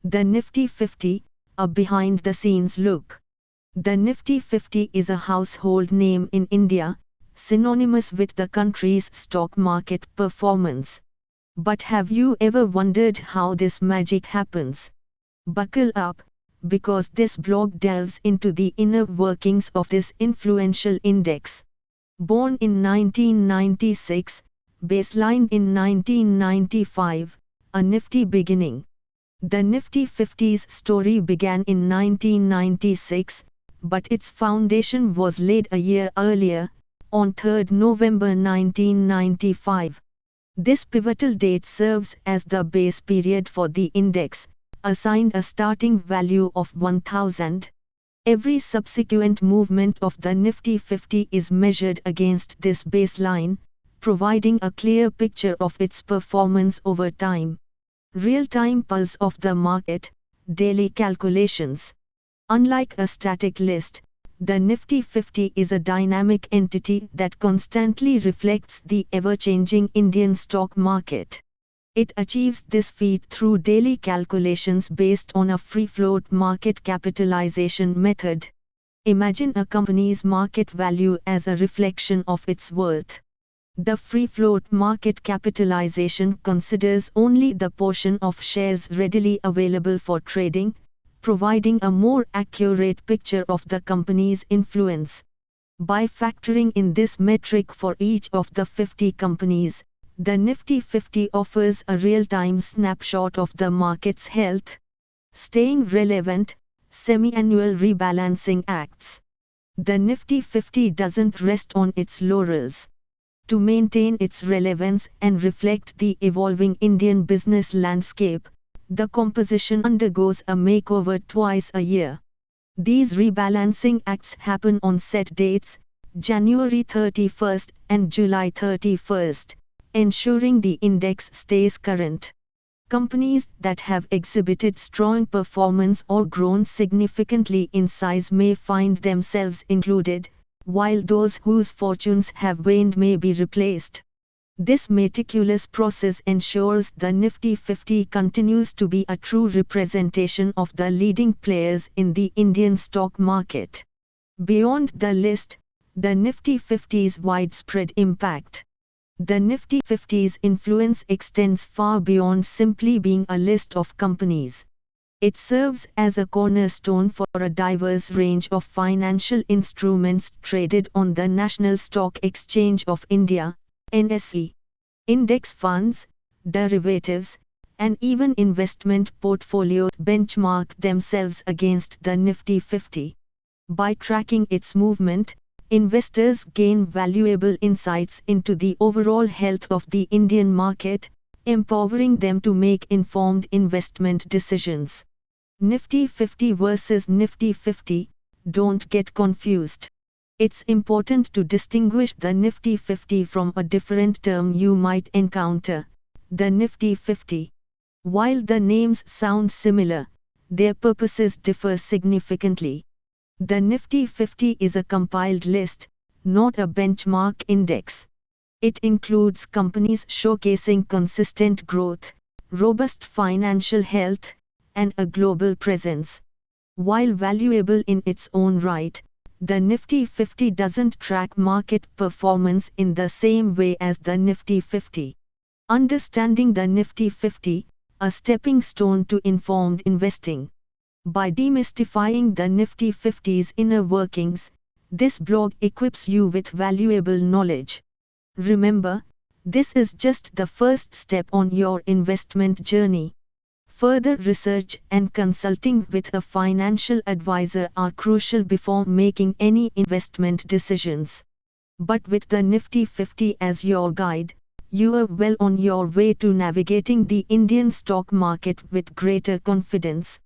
The Nifty 50, a behind-the-scenes look. The Nifty 50 is a household name in India, synonymous with the country's stock market performance. But have you ever wondered how this magic happens? Buckle up, because this blog delves into the inner workings of this influential index. Born in 1996, baselined in 1995, a nifty beginning. The Nifty 50's story began in 1996, but its foundation was laid a year earlier, on 3 November 1995. This pivotal date serves as the base period for the index, assigned a starting value of 1000. Every subsequent movement of the Nifty 50 is measured against this baseline, providing a clear picture of its performance over time. Real-time pulse of the market, daily calculations. Unlike a static list, the Nifty 50 is a dynamic entity that constantly reflects the ever-changing Indian stock market. It achieves this feat through daily calculations based on a free-float market capitalization method. Imagine a company's market value as a reflection of its worth. The free-float market capitalization considers only the portion of shares readily available for trading, providing a more accurate picture of the company's influence. By factoring in this metric for each of the 50 companies, the Nifty 50 offers a real-time snapshot of the market's health. Staying relevant, semi-annual rebalancing acts. The Nifty 50 doesn't rest on its laurels. To maintain its relevance and reflect the evolving Indian business landscape, the composition undergoes a makeover twice a year. These rebalancing acts happen on set dates, January 31st and July 31st, ensuring the index stays current. Companies that have exhibited strong performance or grown significantly in size may find themselves included, while those whose fortunes have waned may be replaced. This meticulous process ensures the Nifty 50 continues to be a true representation of the leading players in the Indian stock market. Beyond the list, the Nifty 50's widespread impact. The Nifty 50's influence extends far beyond simply being a list of companies. It serves as a cornerstone for a diverse range of financial instruments traded on the National Stock Exchange of India, NSE. Index funds, derivatives, and even investment portfolios benchmark themselves against the Nifty 50. By tracking its movement, investors gain valuable insights into the overall health of the Indian market, empowering them to make informed investment decisions. Nifty 50 versus Nifty 50, don't get confused. It's important to distinguish the Nifty 50 from a different term you might encounter, the Nifty 50. While the names sound similar, their purposes differ significantly. The Nifty 50 is a compiled list, not a benchmark index. It includes companies showcasing consistent growth, robust financial health, and a global presence. While valuable in its own right, the Nifty 50 doesn't track market performance in the same way as the Nifty 50. Understanding the Nifty 50, a stepping stone to informed investing. By demystifying the Nifty 50's inner workings, this blog equips you with valuable knowledge. Remember, this is just the first step on your investment journey. Further research and consulting with a financial advisor are crucial before making any investment decisions. But with the Nifty 50 as your guide, you are well on your way to navigating the Indian stock market with greater confidence.